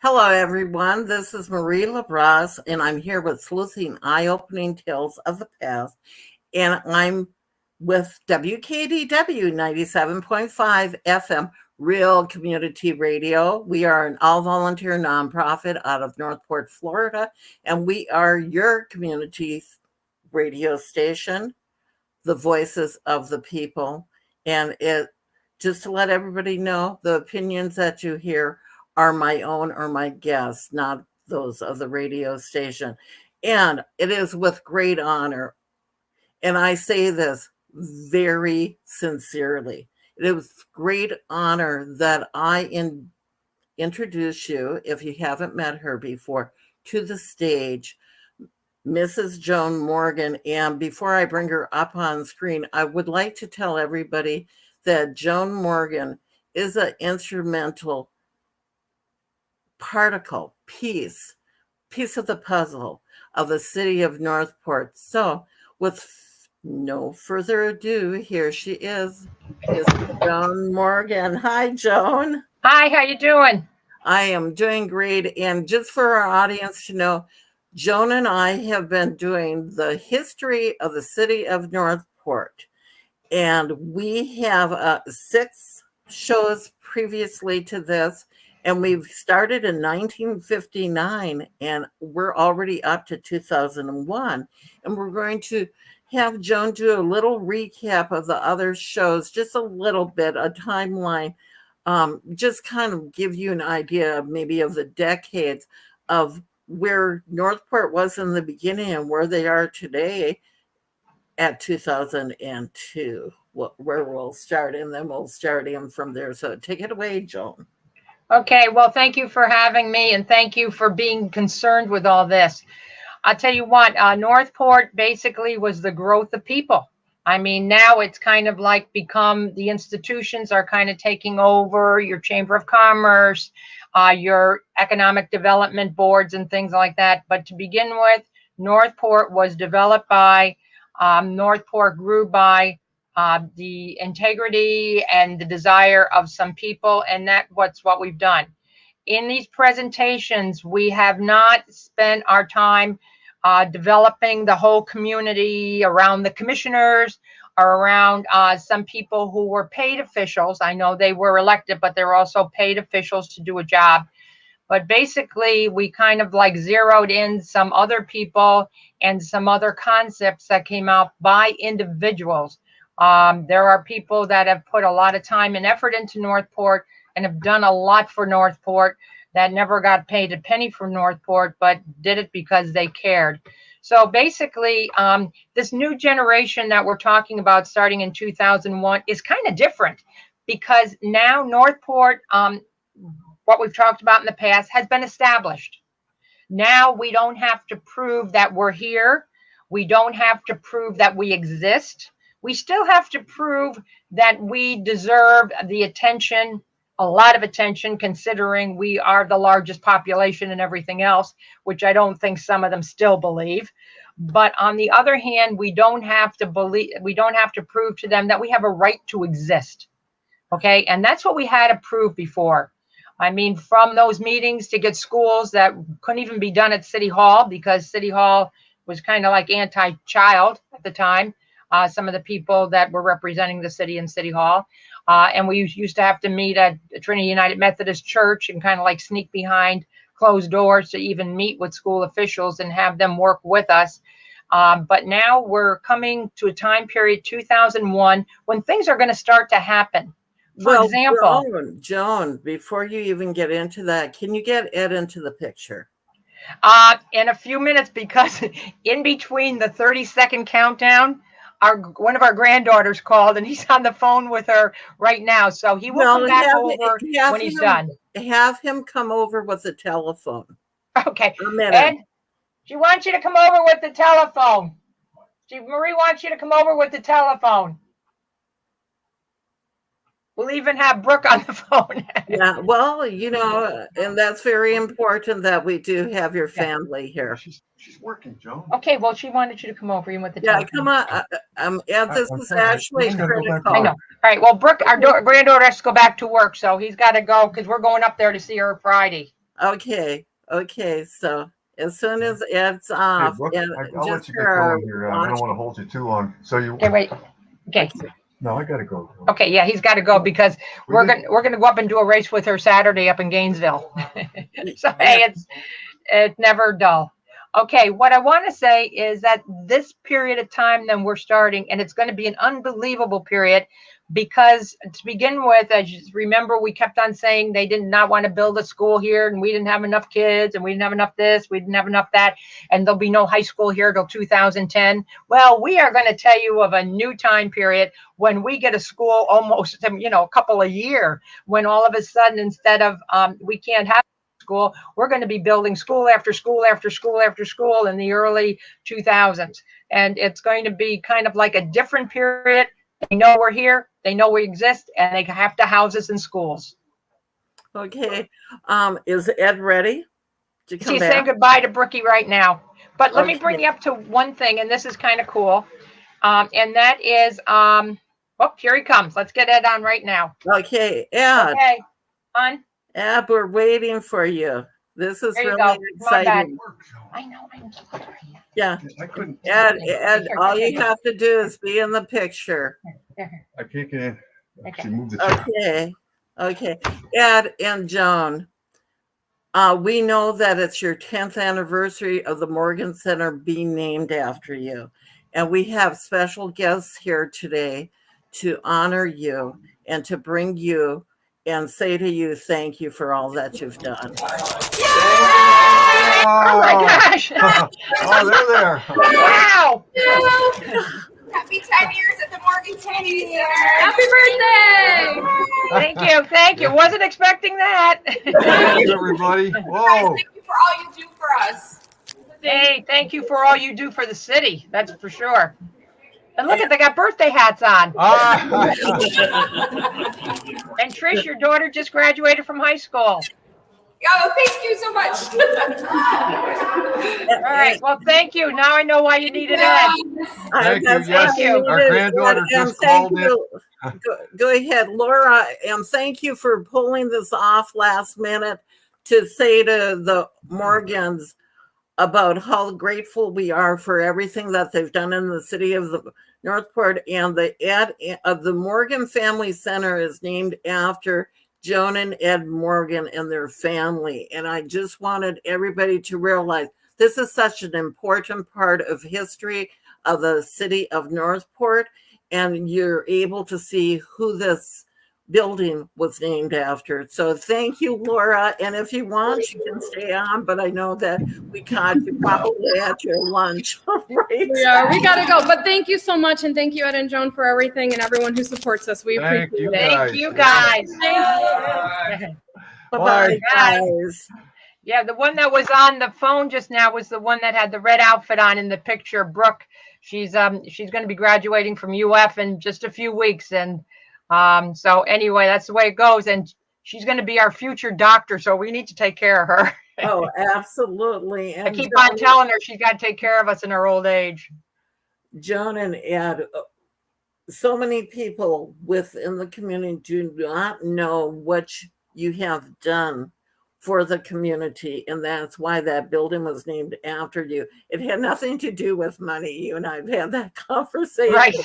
Hello, everyone. This is Marie LaBrosse, and I'm here with Sleuthing Eye-Opening Tales of the Past. And I'm with WKDW 97.5 FM, Real Community Radio. We are an all-volunteer nonprofit out of Northport, Florida, and we are your community radio station, the voices of the people. And just to let everybody know, the opinions that you hear are my own or my guests, not those of the radio station. And it is with great honor, and I say this very sincerely. It is great honor that I introduce you, if you haven't met her before, to the stage, Mrs. Joan Morgan. And before I bring her up on screen, I would like to tell everybody that Joan Morgan is an instrumental piece of the puzzle of the city of Northport. So with no further ado, here she is, Mrs. Joan Morgan. Hi, Joan. Hi, how you doing? I am doing great. And just for our audience to know, Joan and I have been doing the history of the city of Northport. And we have 6 shows previously to this. And we've started in 1959, and we're already up to 2001. And we're going to have Joan do a little recap of the other shows, just a little bit, a timeline, just kind of give you an idea maybe of the decades of where Northport was in the beginning and where they are today at 2002, where we'll start, and then we'll start in from there. So take it away, Joan. Okay, well, thank you for having me, and thank you for being concerned with all this. I'll tell you what, Northport basically was the growth of people. I mean, now it's kind of like become, the institutions are kind of taking over your Chamber of Commerce, your economic development boards and things like that. But to begin with, Northport was developed by, Northport grew by the integrity and the desire of some people, and that's what we've done. In these presentations, we have not spent our time developing the whole community around the commissioners or around some people who were paid officials. I know they were elected, but they're also paid officials to do a job. But basically, we kind of like zeroed in some other people and some other concepts that came out by individuals. There are people that have put a lot of time and effort into Northport and have done a lot for Northport that never got paid a penny from Northport, but did it because they cared. So basically, this new generation that we're talking about starting in 2001 is kind of different, because now Northport, what we've talked about in the past, has been established. Now we don't have to prove that we're here. We don't have to prove that we exist. We still have to prove that we deserve the attention, a lot of attention, considering we are the largest population and everything else, which I don't think some of them still believe. But on the other hand, we don't have to prove to them that we have a right to exist. Okay. And that's what we had to prove before. I mean, from those meetings to get schools that couldn't even be done at City Hall, because City Hall was kind of like anti-child at the time. Some of the people that were representing the city in City Hall. And we used to have to meet at Trinity United Methodist Church and kind of like sneak behind closed doors to even meet with school officials and have them work with us. But now we're coming to a time period, 2001, when things are going to start to happen. For example, Joan, before you even get into that, can you get Ed into the picture? In a few minutes, because in between the 30-second countdown, one of our granddaughters called, and he's on the phone with her right now. So he will come back over when he's done. Have him come over with the telephone. Okay. Ed, she wants you to come over with the telephone. Marie wants you to come over with the telephone. We'll even have Brooke on the phone. Yeah, well, you know, and that's very important that we do have your family here. She's working, Joan. Okay, well, she wanted you to come over with the telephone. Yeah, come on. This is actually critical. I know. All right, well, Brooke, our granddaughter has to go back to work, so he's got to go because we're going up there to see her Friday. Okay. Okay. So as soon as it's Hey, off, Brooke, and I'll just let you get for our going here. I don't want to hold you too long. So you, Okay, wait. Okay. no, I gotta go. Okay, yeah, he's got to go because we're good? gonna go up and do a race with her Saturday up in Gainesville. So hey, it's never dull. Okay, what I want to say is that this period of time then we're starting, and it's going to be an unbelievable period because to begin with, as you remember, we kept on saying they did not want to build a school here, and we didn't have enough kids, and we didn't have enough this, we didn't have enough that, and there'll be no high school here till 2010. Well, we are going to tell you of a new time period when we get a school almost, a couple a year, when all of a sudden, instead of we can't have school, we're going to be building school after school after school after school in the early 2000s. And it's going to be kind of like a different period. They know we're here, they know we exist, and they have to house us in schools. Okay. Is Ed ready to come She's back? saying goodbye to Brookie right now. But let me Okay. bring you up to one thing, and this is kind of cool. And that is, oh, here he comes. Let's get Ed on right now. Okay, Ed. Okay, on. Ed, we're waiting for you. This is There you really go. My bad. exciting. I know. Yeah. I couldn't. Ed, all you have to do is be in the picture. I can't get in. Okay. She moved the chair. Okay. Ed and Joan, we know that it's your 10th anniversary of the Morgan Center being named after you. And we have special guests here today to honor you and to bring you and say to you, thank you for all that you've done. Oh my gosh. Oh, they're there. Wow. Happy 10 years at the Morgan Kennedy Center. Happy birthday! Thank you. Wasn't expecting that. Thank you, everybody. Whoa. Thank you for all you do for us. Hey, thank you for all you do for the city. That's for sure. And look at, they got birthday hats on. And Trish, your daughter just graduated from high school. Oh, thank you so much. All right. Well, thank you. Now I know why you needed Ed. Thank you. That's Yes, what we needed. our granddaughter And just thank called you. Go ahead, Laura, and thank you for pulling this off last minute to say to the Morgans about how grateful we are for everything that they've done in the city of the Northport. And the Ed of the Morgan Family Center is named after Joan and Ed Morgan and their family. And I just wanted everybody to realize this is such an important part of history of the city of Northport. And you're able to see who this building was named after. So thank you, Laura. And if you want, you can stay on, but I know that we caught you probably at your lunch. Right? We gotta go. But thank you so much, and thank you, Ed and Joan, for everything and everyone who supports us. We Thank appreciate you, it. Thank you, guys. Bye-bye, Bye. guys. Yeah, the one that was on the phone just now was the one that had the red outfit on in the picture. Brooke, she's going to be graduating from UF in just a few weeks, and so anyway, that's the way it goes. And she's going to be our future doctor, so we need to take care of her. Oh, absolutely. And I keep on telling her she's got to take care of us in her old age. Joan and Ed, so many people within the community do not know what you have done for the community, and that's why that building was named after you. It had nothing to do with money. You and I've had that conversation, right?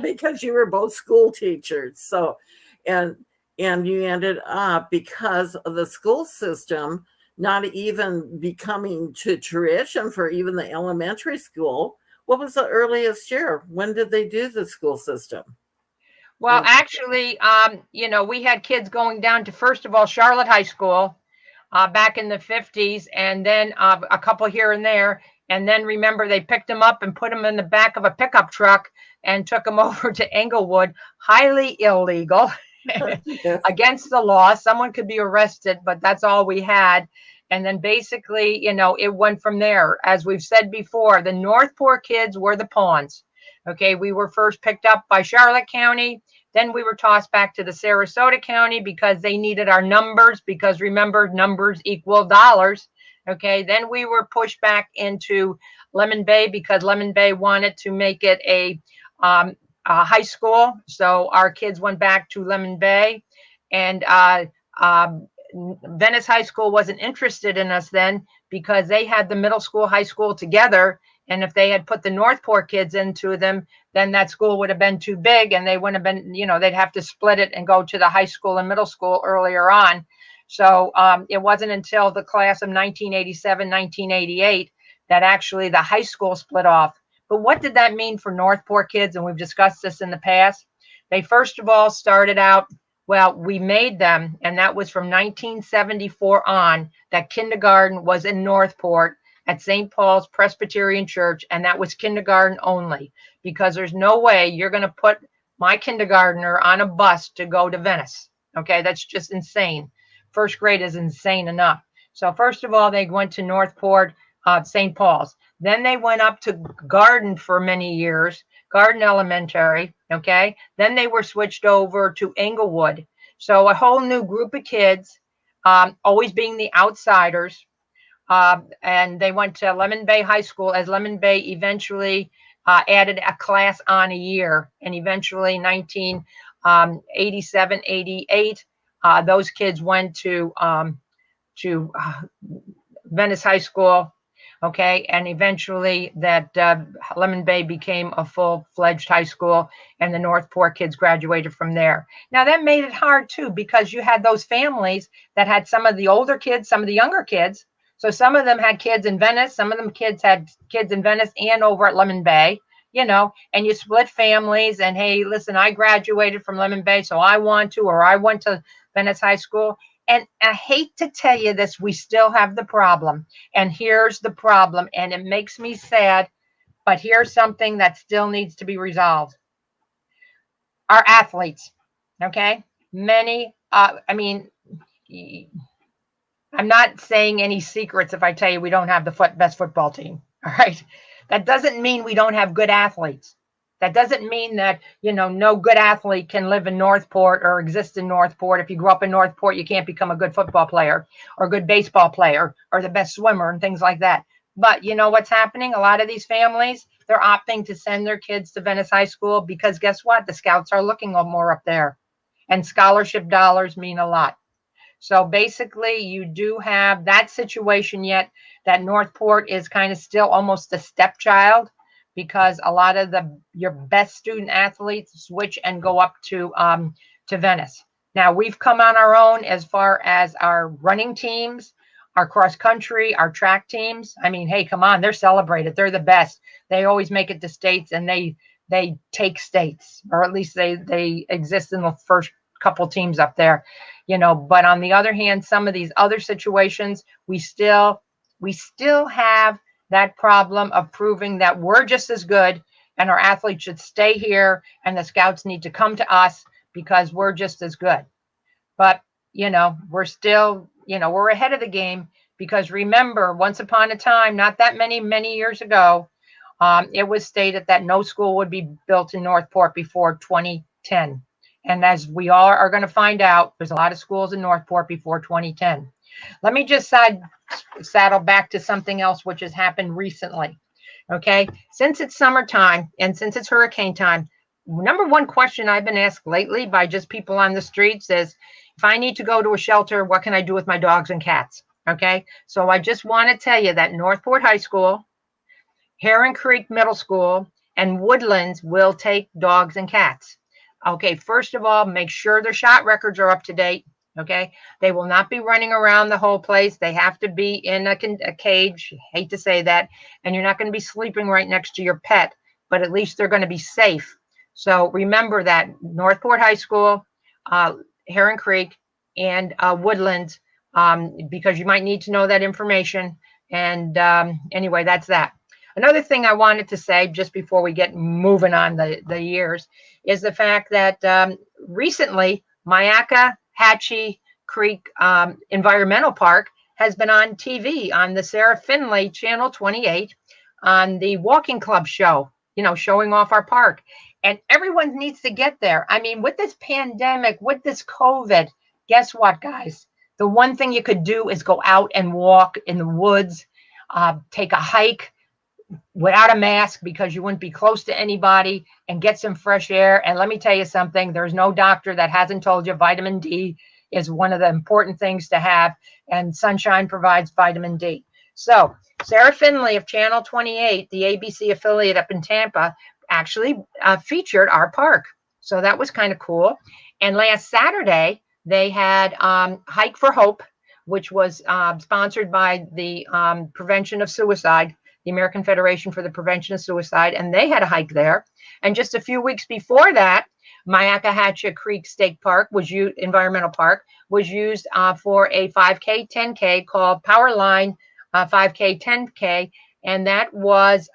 Because you were both school teachers. So, and you ended up, because of the school system not even becoming to tuition for even the elementary school. What was the earliest year? When did they do the school system? Well, actually, we had kids going down to, first of all, Charlotte High School back in the 50s, and then a couple here and there. And then remember, they picked them up and put them in the back of a pickup truck and took them over to Englewood. Highly illegal, against the law. Someone could be arrested, but that's all we had. And then basically, it went from there. As we've said before, the Northport kids were the pawns. Okay, we were first picked up by Charlotte County. Then we were tossed back to the Sarasota County because they needed our numbers, because remember, numbers equal dollars. Okay, then we were pushed back into Lemon Bay because Lemon Bay wanted to make it a high school. So our kids went back to Lemon Bay. And Venice High School wasn't interested in us then because they had the middle school, high school together. And if they had put the Northport kids into them, then that school would have been too big and they wouldn't have been, they'd have to split it and go to the high school and middle school earlier on. So it wasn't until the class of 1987, 1988 that actually the high school split off. But what did that mean for Northport kids? And we've discussed this in the past. They first of all started out, well, we made them, and that was from 1974 on, that kindergarten was in Northport at St. Paul's Presbyterian Church, and that was kindergarten only, because there's no way you're going to put my kindergartner on a bus to go to Venice. Okay, that's just insane. First grade is insane enough. So first of all, they went to Northport, St. Paul's. Then they went up to Garden for many years, Garden Elementary, okay? Then they were switched over to Englewood. So a whole new group of kids, always being the outsiders. And they went to Lemon Bay High School, as Lemon Bay eventually added a class on a year. And eventually 1987, 88, those kids went to Venice High School. Okay, and eventually that Lemon Bay became a full-fledged high school, and the Northport kids graduated from there. Now that made it hard too, because you had those families that had some of the older kids, some of the younger kids. So some of them had kids in Venice, some of them kids had kids in Venice and over at Lemon Bay, and you split families. And hey, listen, I graduated from Lemon Bay, so I want to, or I went to Venice High School. And I hate to tell you this, we still have the problem. And here's the problem, and it makes me sad, but here's something that still needs to be resolved. Our athletes, okay? Many, I'm not saying any secrets if I tell you we don't have the best football team, all right? That doesn't mean we don't have good athletes. That doesn't mean that, no good athlete can live in Northport or exist in Northport. If you grew up in Northport, you can't become a good football player or a good baseball player or the best swimmer and things like that. But you know what's happening? A lot of these families, they're opting to send their kids to Venice High School because guess what? The scouts are looking more up there, and scholarship dollars mean a lot. So basically, you do have that situation yet that Northport is kind of still almost a stepchild, because a lot of your best student athletes switch and go up to Venice. Now we've come on our own as far as our running teams, our cross country, our track teams. I mean, hey, come on, they're celebrated. They're the best. They always make it to states, and they take states, or at least they exist in the first couple teams up there, But on the other hand, some of these other situations, we still have that problem of proving that we're just as good, and our athletes should stay here, and the scouts need to come to us because we're just as good. But, we're still, we're ahead of the game, because remember, once upon a time, not that many years ago, it was stated that no school would be built in Northport before 2010. And as we all are going to find out, there's a lot of schools in Northport before 2010. Let me just saddle back to something else which has happened recently. Okay, since it's summertime and since it's hurricane time, number one question I've been asked lately by just people on the streets is, if I need to go to a shelter, what can I do with my dogs and cats? Okay, so I just want to tell you that Northport High School, Heron Creek Middle School, and Woodlands will take dogs and cats. Okay, first of all, make sure their shot records are up to date. Okay, they will not be running around the whole place. They have to be in a cage. Hate to say that. And you're not going to be sleeping right next to your pet, but at least they're going to be safe. So remember that Northport High School, Heron Creek, and Woodlands, because you might need to know that information. And anyway, that's that. Another thing I wanted to say just before we get moving on the years is the fact that recently Myakkahatchee Creek Environmental Park has been on TV on the Sarah Finley Channel 28 on the Walking Club show, showing off our park. And everyone needs to get there. I mean, with this pandemic, with this COVID, guess what, guys? The one thing you could do is go out and walk in the woods, take a hike without a mask, because you wouldn't be close to anybody, and get some fresh air. And let me tell you something, there's no doctor that hasn't told you vitamin D is one of the important things to have, and sunshine provides vitamin D. So Sarah Finley of Channel 28, the ABC affiliate up in Tampa, actually featured our park. So that was kind of cool. And last Saturday, they had Hike for Hope, which was sponsored by the Prevention of Suicide, the American Federation for the Prevention of Suicide, and they had a hike there. And just a few weeks before that, Myakkahatchee Creek State Park Environmental Park was used for a 5K, 10K called Powerline 5K, 10K, and that was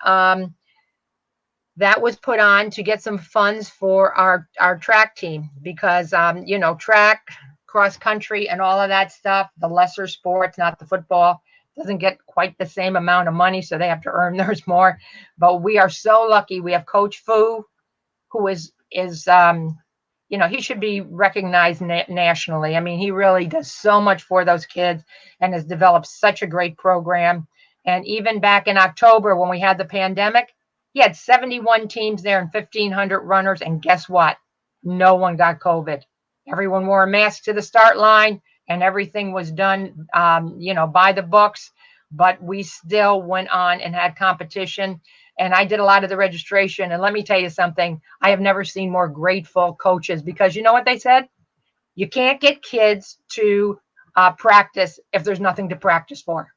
put on to get some funds for our track team because you know, track, cross country, and all of that stuff, the lesser sports, not the football, doesn't get quite the same amount of money, so they have to earn theirs more. But we are so lucky. We have Coach Fu, who is you know, he should be recognized nationally. I mean, he really does so much for those kids and has developed such a great program. And even back in October when we had the pandemic, he had 71 teams there and 1,500 runners. And guess what? No one got COVID. Everyone wore a mask to the start line and everything was done, you know, by the books. But we still went on and had competition. And I did a lot of the registration. And let me tell you something, I have never seen more grateful coaches, because you know what they said? You can't get kids to practice if there's nothing to practice for.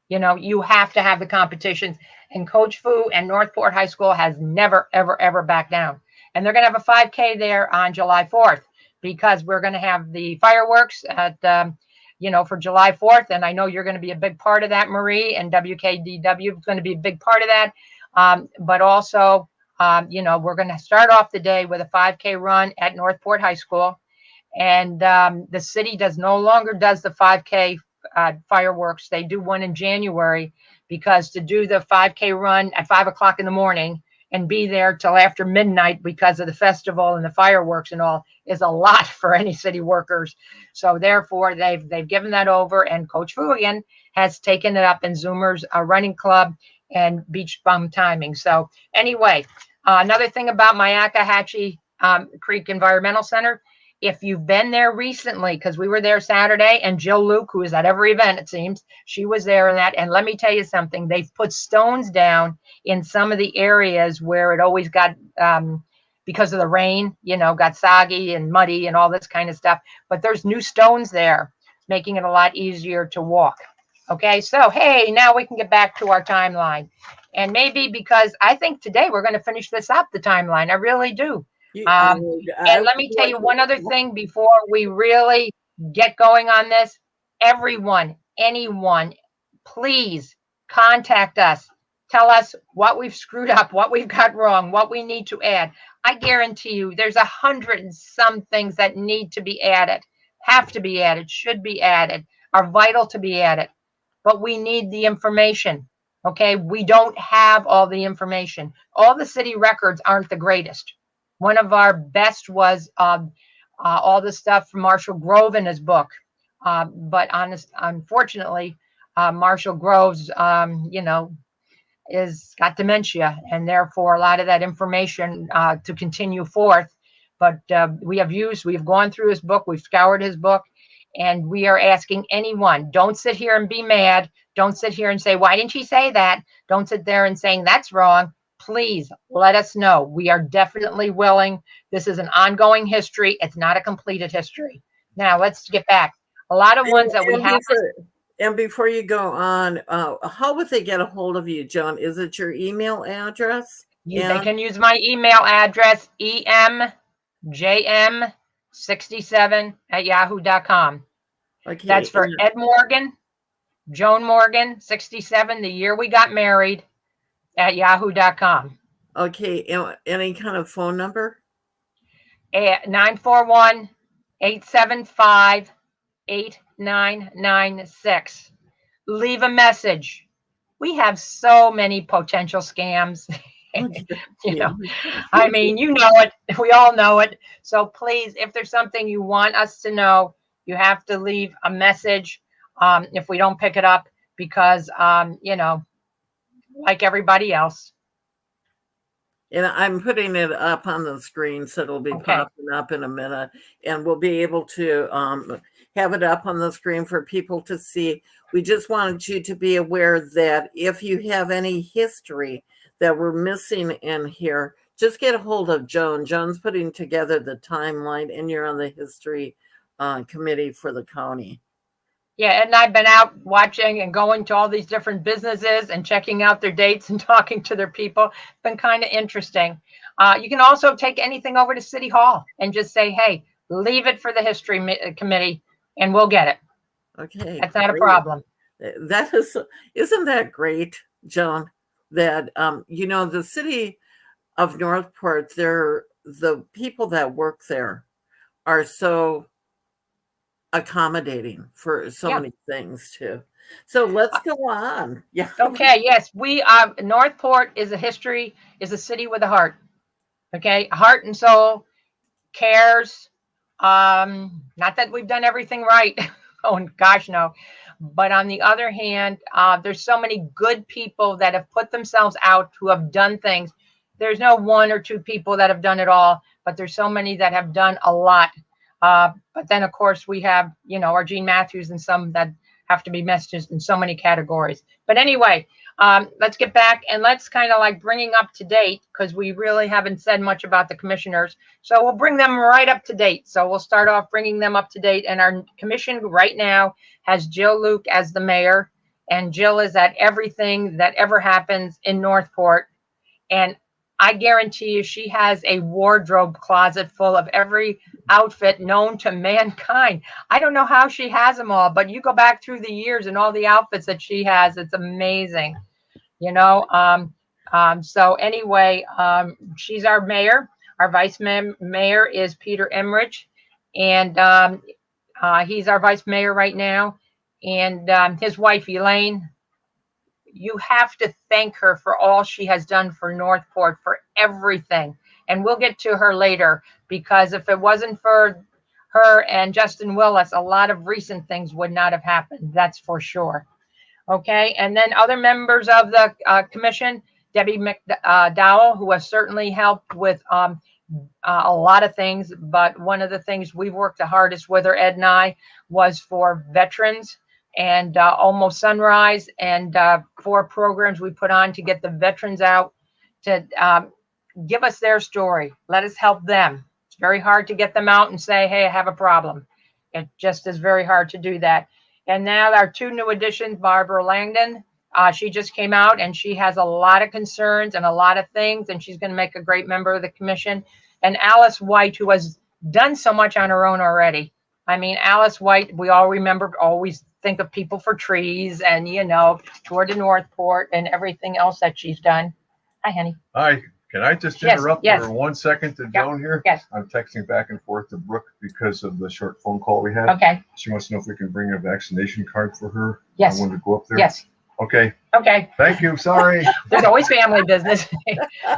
You know, you have to have the competitions. And Coach Fu and Northport High School has never, ever, ever backed down. And they're going to have a 5K there on July 4th, because we're going to have the fireworks at, you know, for July 4th. And I know you're going to be a big part of that, Marie, and WKDW is going to be a big part of that. But also, you know, we're going to start off the day with a 5K run at Northport High School. And the city no longer does the 5K fireworks. They do one in January, because to do the 5K run at 5 o'clock in the morning and be there till after midnight because of the festival and the fireworks and all is a lot for any city workers. So therefore, they've given that over, and Coach Fu again has taken it up in Zoomer's running club and beach bum timing. So anyway, another thing about Myakkahatchee Creek Environmental Center, if you've been there recently, because we were there Saturday, and Jill Luke, who is at every event, it seems, she was there in that. And let me tell you something, they've put stones down in some of the areas where it always got, because of the rain, you know, got soggy and muddy and all this kind of stuff. But there's new stones there, making it a lot easier to walk. Okay, so hey, now we can get back to our timeline. And maybe because I think today we're going to finish this up, the timeline. I really do. And let me tell you one other thing before we really get going on this. Everyone, anyone, please contact us. Tell us what we've screwed up, what we've got wrong, what we need to add. I guarantee you there's 100 and some things that need to be added, have to be added, should be added, are vital to be added. But we need the information. Okay, we don't have all the information. All the city records aren't the greatest. One of our best was all the stuff from Marshall Grove in his book. But unfortunately, Marshall Grove's, you know, got dementia, and therefore a lot of that information to continue forth. But we've gone through his book, we've scoured his book, and we are asking anyone, don't sit here and be mad. Don't sit here and say, why didn't she say that? Don't sit there and saying that's wrong. Please let us know. We are definitely willing. This is an ongoing history. It's not a completed history. Now let's get back. A lot of ones that we have. And before you go on, how would they get a hold of you, Joan? Is it your email address? They can use my email address, emjm67@yahoo.com. Okay. That's for Ed Morgan, Joan Morgan, 67, the year we got married, at yahoo.com. Okay. Any kind of phone number? 941-875-8996. Leave a message. We have so many potential scams. You know, I mean, you know it. We all know it. So please, if there's something you want us to know, you have to leave a message. If we don't pick it up, because, you know, like everybody else. And I'm putting it up on the screen, so it'll be popping up in a minute, and we'll be able to have it up on the screen for people to see. We just wanted you to be aware that if you have any history that we're missing in here, just get a hold of Joan. Joan's putting together the timeline, and you're on the history committee for the county. Yeah, and I've been out watching and going to all these different businesses and checking out their dates and talking to their people. It's been kind of interesting. You can also take anything over to City Hall and just say, hey, leave it for the history committee and we'll get it. Okay. That's not a problem. That is, isn't that great, Joan? That, the city of Northport, the people that work there are so accommodating for so many things too. So let's go on. Yeah. Okay. Yes, we Northport is a city with a heart. Okay, heart and soul, cares. Not that we've done everything right. Oh gosh, no. But on the other hand, there's so many good people that have put themselves out, who have done things. There's no one or two people that have done it all, but there's so many that have done a lot. But then, of course, we have, our Gene Matthews and some that have to be messages in so many categories. But anyway, let's get back and let's kind of like bringing up to date, because we really haven't said much about the commissioners. So we'll bring them right up to date. So we'll start off bringing them up to date. And our commission right now has Jill Luke as the mayor. And Jill is at everything that ever happens in Northport. And I guarantee you she has a wardrobe closet full of every outfit known to mankind. I don't know how she has them all, but you go back through the years and all the outfits that she has, it's amazing. So anyway, she's our mayor. Our vice mayor is Peter Emmerich, and he's our vice mayor right now. And his wife, Elaine, you have to thank her for all she has done for Northport, for everything. And we'll get to her later, because if it wasn't for her and Justin Willis, a lot of recent things would not have happened. That's for sure. Okay. And then other members of the commission, Debbie McDowell, who has certainly helped with a lot of things. But one of the things we've worked the hardest with her, Ed and I, was for veterans and Almost Sunrise, and 4 programs we put on to get the veterans out to give us their story. Let us help them. It's very hard to get them out and say, hey, I have a problem. It just is very hard to do that. And now our 2 new additions, Barbara Langdon, she just came out and she has a lot of concerns and a lot of things, and she's going to make a great member of the commission. And Alice White, who has done so much on her own already. I mean, Alice White, we all remember, always think of People for Trees and, Toward the Northport and everything else that she's done. Hi, honey. Hi. Can I just interrupt for 1 second to Joan here? Yes. I'm texting back and forth to Brooke because of the short phone call we had. Okay. She wants to know if we can bring a vaccination card for her. Yes. I wanted to go up there. Yes. Okay. Okay. Thank you. Sorry. There's always family business.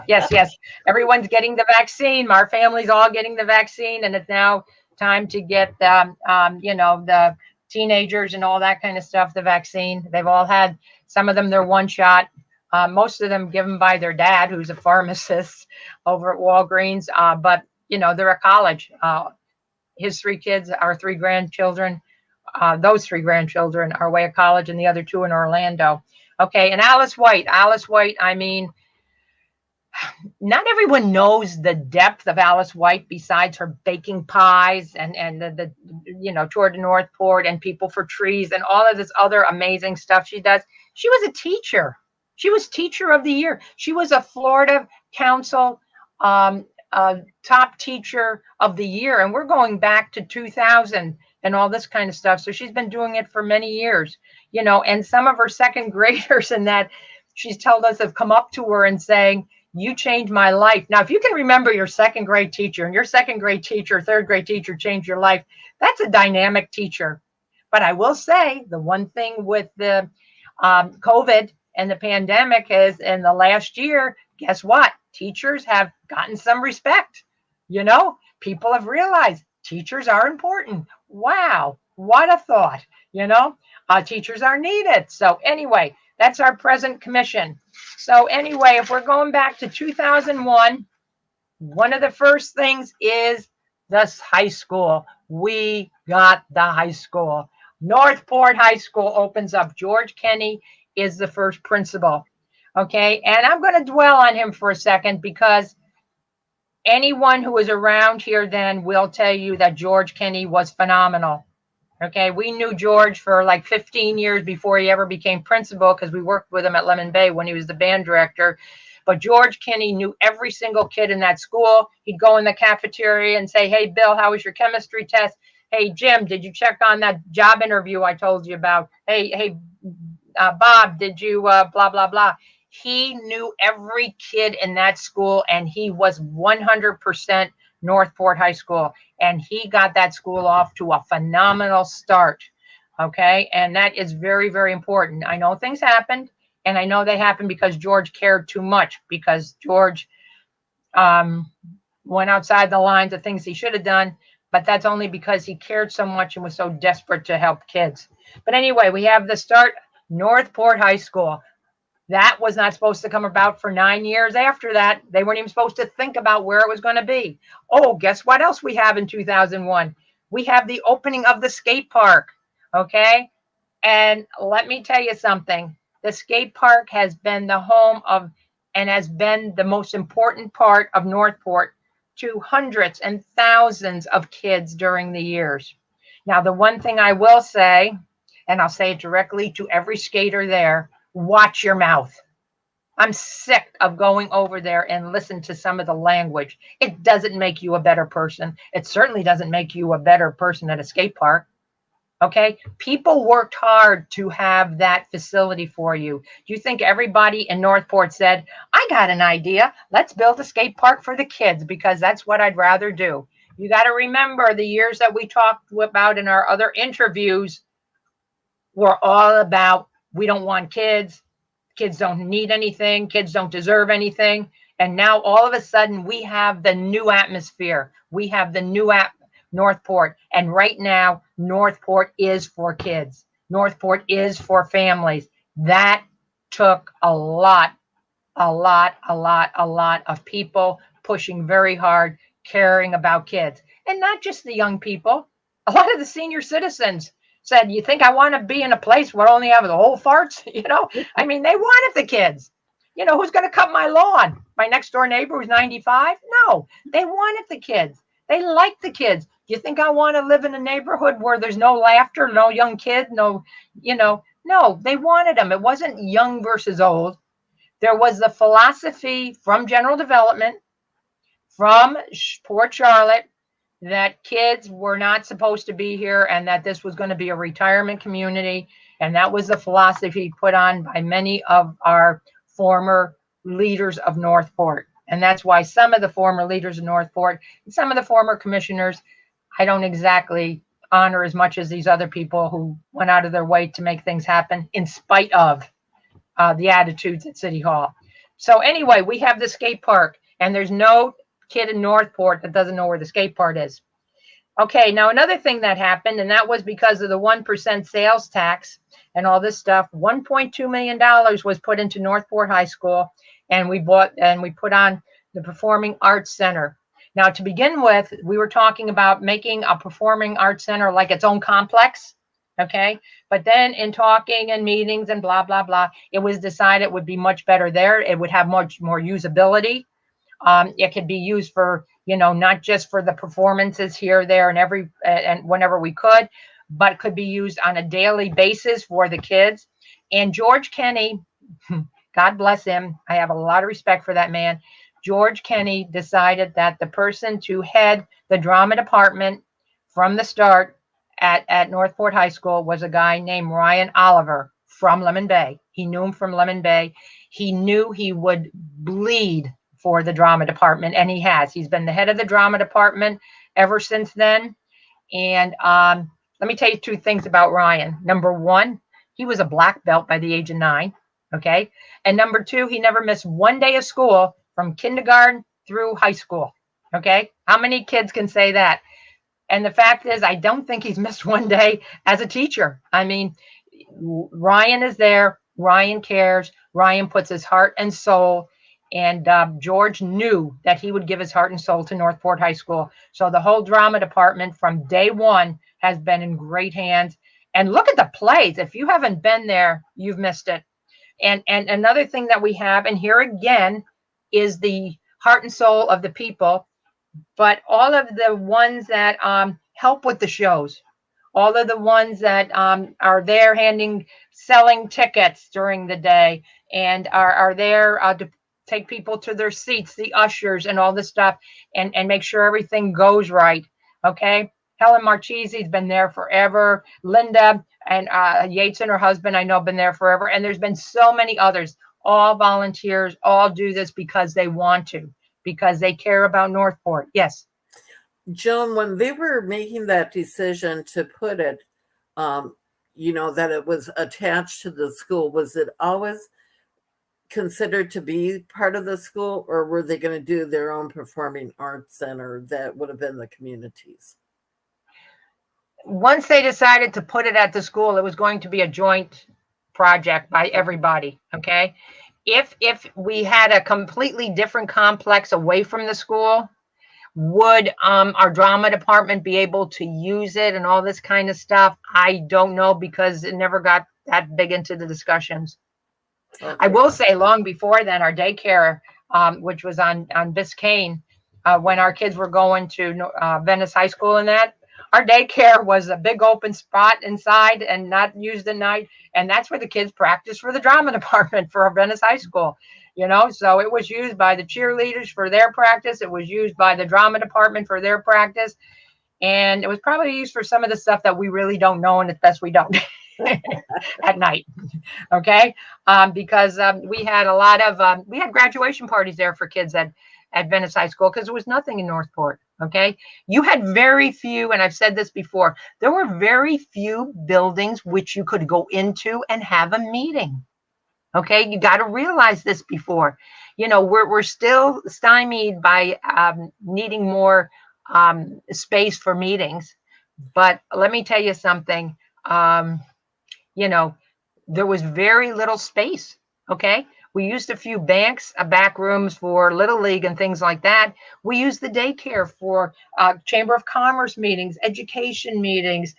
Yes. Everyone's getting the vaccine. Our family's all getting the vaccine, and it's now time to get the teenagers and all that kind of stuff, the vaccine. They've all had, some of them, their 1 shot. Most of them given by their dad, who's a pharmacist over at Walgreens. But, they're at college. His 3 kids, our 3 grandchildren, those 3 grandchildren are away at college, and the other 2 in Orlando. Okay. And Alice White, I mean, not everyone knows the depth of Alice White besides her baking pies and the Toward the Northport and People for Trees and all of this other amazing stuff she does. She was a teacher. She was Teacher of the Year. She was a Florida Council top Teacher of the Year. And we're going back to 2000 and all this kind of stuff. So she's been doing it for many years, and some of her 2nd graders and that she's told us have come up to her and saying, you changed my life. Now, if you can remember your 2nd grade teacher and your 2nd grade teacher, 3rd grade teacher changed your life, that's a dynamic teacher. But I will say the one thing with the COVID and the pandemic is, in the last year, guess what? Teachers have gotten some respect. People have realized teachers are important. Wow, what a thought. Teachers are needed. So anyway, that's our present commission. So anyway, if we're going back to 2001, one of the first things is this high school. we got the high school. Northport High School opens up. George Kenny is the first principal. Okay, and I'm going to dwell on him for a second because anyone who was around here then will tell you that George Kenny was phenomenal. Okay, we knew George for like 15 years before he ever became principal because we worked with him at Lemon Bay when he was the band director. But George Kenny knew every single kid in that school. He'd go in the cafeteria and say, hey, Bill, how was your chemistry test? Hey, Jim, did you check on that job interview I told you about? Hey, Bob, did you blah, blah, blah. He knew every kid in that school, and he was 100% Northport High School. And he got that school off to a phenomenal start. Okay, and that is very, very important. I know things happened, and I know they happened because George cared too much, because George went outside the lines of things he should have done, but that's only because he cared so much and was so desperate to help kids. But anyway, we have the start, Northport High School. That was not supposed to come about for 9 years after that. They weren't even supposed to think about where it was going to be. Oh, guess what else we have in 2001? We have the opening of the skate park. Okay. And let me tell you something. The skate park has been the home of and has been the most important part of Northport to hundreds and thousands of kids during the years. Now, the one thing I will say, and I'll say it directly to every skater there, watch your mouth. I'm sick of going over there and listen to some of the language. It doesn't make you a better person. It certainly doesn't make you a better person at a skate park. Okay, people worked hard to have that facility for you. Do you think everybody in Northport said, I got an idea, let's build a skate park for the kids because that's what I'd rather do? You got to remember the years that we talked about in our other interviews were all about, we don't want kids. Kids don't need anything. Kids don't deserve anything. And now all of a sudden we have the new atmosphere. We have the new Northport. And right now, Northport is for kids. Northport is for families. That took a lot of people pushing very hard, caring about kids. And not just the young people. A lot of the senior citizens said, you think I want to be in a place where I only have the old farts? You know, I mean, they wanted the kids. You know, who's going to cut my lawn? My next door neighbor who's 95? No, they wanted the kids. They liked the kids. You think I want to live in a neighborhood where there's no laughter, no young kid, no, no, they wanted them. It wasn't young versus old. There was the philosophy from General Development, from Port Charlotte, that kids were not supposed to be here and that this was going to be a retirement community. And that was the philosophy put on by many of our former leaders of Northport. And that's why some of the former leaders of Northport, and some of the former commissioners, I don't exactly honor as much as these other people who went out of their way to make things happen in spite of the attitudes at City Hall. So anyway, we have the skate park, and there's no kid in Northport that doesn't know where the skate park is. Okay, now another thing that happened, and that was because of the 1% sales tax and all this stuff, $1.2 million was put into Northport High School, and we put on the Performing Arts Center. Now, to begin with, we were talking about making a Performing Arts Center like its own complex, okay? But then in talking and meetings and blah, blah, blah, it was decided it would be much better there. It would have much more usability. It could be used for, not just for the performances here, there, and whenever we could, but could be used on a daily basis for the kids. And George Kenny, God bless him, I have a lot of respect for that man. George Kenny decided that the person to head the drama department from the start at Northport High School was a guy named Ryan Oliver from Lemon Bay. He knew him from Lemon Bay. He knew he would bleed for the drama department, and he has. He's been the head of the drama department ever since then. And let me tell you two things about Ryan. Number one, he was a black belt by the age of 9. Okay. And number two, he never missed one day of school from kindergarten through high school. Okay. How many kids can say that? And the fact is, I don't think he's missed one day as a teacher. I mean, Ryan is there. Ryan cares. Ryan puts his heart and soul And George knew that he would give his heart and soul to Northport High School. So the whole drama department from day one has been in great hands. And look at the plays. If you haven't been there, you've missed it. And another thing that we have, and here again, is the heart and soul of the people, but all of the ones that help with the shows, all of the ones that are there selling tickets during the day and are there to take people to their seats, the ushers and all this stuff, and make sure everything goes right. Okay. Helen Marchese's been there forever. Linda and Yates and her husband, I know, been there forever. And there's been so many others, all volunteers, all do this because they want to, because they care about Northport. Yes. Joan, when they were making that decision to put it, that it was attached to the school, was it always considered to be part of the school, or were they going to do their own performing arts center that would have been the communities? Once they decided to put it at the school, it was going to be a joint project by everybody. Okay. If we had a completely different complex away from the school, would our drama department be able to use it and all this kind of stuff? I don't know, because it never got that big into the discussions. Okay. I will say long before then, our daycare, which was on Biscayne, when our kids were going to Venice High School and that, our daycare was a big open spot inside and not used at night. And that's where the kids practiced for the drama department for Venice High School. So it was used by the cheerleaders for their practice. It was used by the drama department for their practice. And it was probably used for some of the stuff that we really don't know, and it's best we don't at night. Okay. Because we had a lot of, we had graduation parties there for kids at Venice High School, because there was nothing in Northport. Okay. You had very few, and I've said this before, there were very few buildings which you could go into and have a meeting. Okay. You got to realize this before, we're still stymied by needing more space for meetings. But let me tell you something, there was very little space. Okay. We used a few back rooms for Little League and things like that. We used the daycare for Chamber of Commerce meetings, education meetings,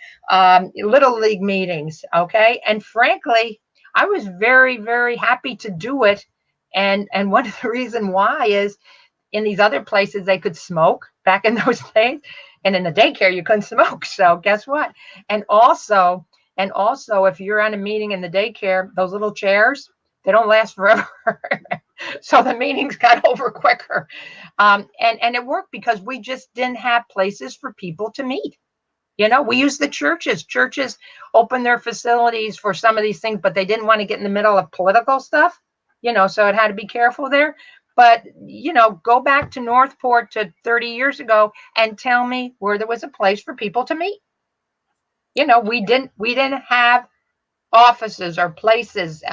Little League meetings. Okay. And frankly, I was very, very happy to do it. And one of the reasons why is in these other places, they could smoke back in those days. And in the daycare, you couldn't smoke. So guess what? And also, if you're on a meeting in the daycare, those little chairs, they don't last forever. So the meetings got over quicker. And it worked because we just didn't have places for people to meet. We used the churches. Churches opened their facilities for some of these things, but they didn't want to get in the middle of political stuff, so it had to be careful there. But, go back to Northport to 30 years ago and tell me where there was a place for people to meet. We didn't have offices or places.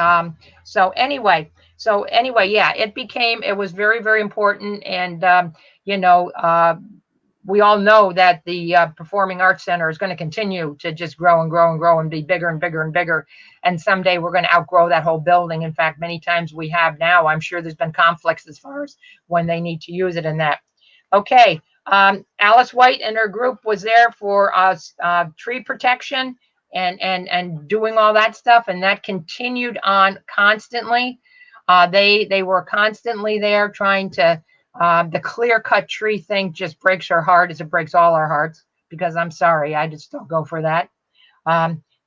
So anyway, yeah, it was very, very important. And, we all know that the Performing Arts Center is going to continue to just grow and grow and grow and be bigger and bigger and bigger. And someday we're going to outgrow that whole building. In fact, many times we have now. I'm sure there's been conflicts as far as when they need to use it in that. Okay. Alice White and her group was there for tree protection and doing all that stuff. And that continued on constantly. They were constantly there trying to, the clear-cut tree thing just breaks our heart as it breaks all our hearts, because I'm sorry, I just don't go for that.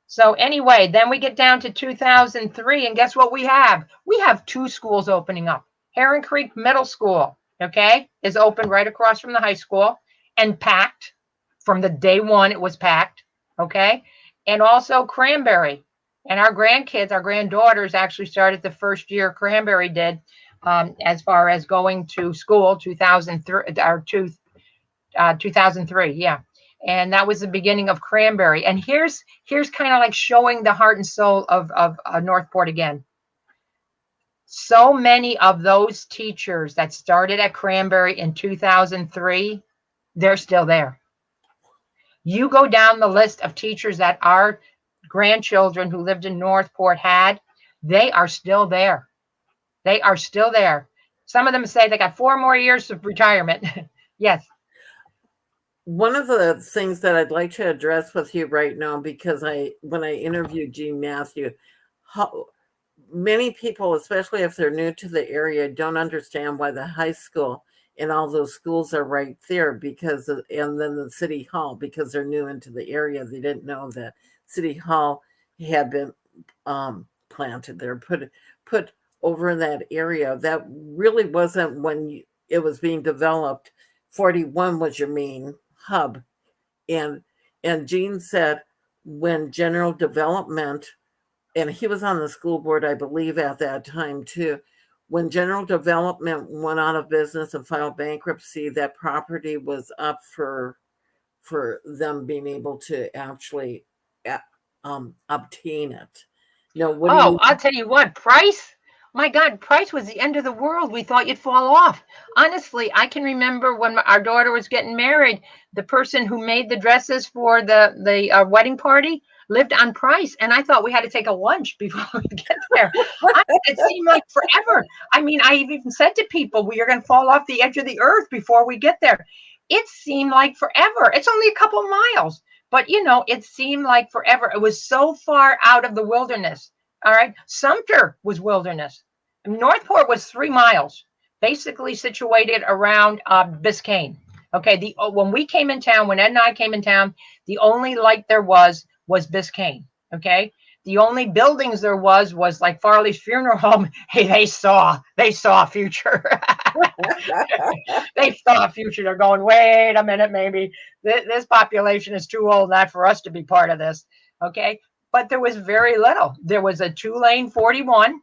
So anyway, then we get down to 2003, and guess what we have? We have 2 schools opening up. Heron Creek Middle School, okay, is open right across from the high school and packed. From the day one, it was packed, okay? And also Cranberry. And our grandkids, our granddaughters actually started the first year Cranberry did, as far as going to school, 2003, yeah. And that was the beginning of Cranberry. And here's kind of like showing the heart and soul of Northport again. So many of those teachers that started at Cranberry in 2003, they're still there. You go down the list of teachers that our grandchildren who lived in Northport had, they are still there. They are still there. Some of them say they got 4 more years of retirement. Yes. One of the things that I'd like to address with you right now, because when I interviewed Jean Matthew, how many people, especially if they're new to the area, don't understand why the high school and all those schools are right there and then the city hall, because they're new into the area. They didn't know that city hall had been planted there, put over in that area. That really wasn't when it was being developed. 41 was your main hub. And Gene said when general development, and he was on the school board, I believe, at that time too, when general development went out of business and filed bankruptcy, that property was up for them being able to actually obtain it. I'll tell you what, Price. My God, Price was the end of the world. We thought you'd fall off. Honestly, I can remember when our daughter was getting married, the person who made the dresses for the wedding party lived on Price, and I thought we had to take a lunch before we get there. It seemed like forever. I mean, I even said to people, we are going to fall off the edge of the earth before we get there. It seemed like forever. It's only a couple miles, but it seemed like forever. It was so far out of the wilderness. All right. Sumter was wilderness. Northport was 3 miles, basically situated around Biscayne. Okay. When we came in town, when Ed and I came in town, the only light there was Biscayne. Okay. The only buildings there was like Farley's Funeral Home. Hey, they saw a future. They saw a future. They're going, wait a minute, maybe this population is too old not for us to be part of this. Okay. But there was very little. There was a 2-lane 41,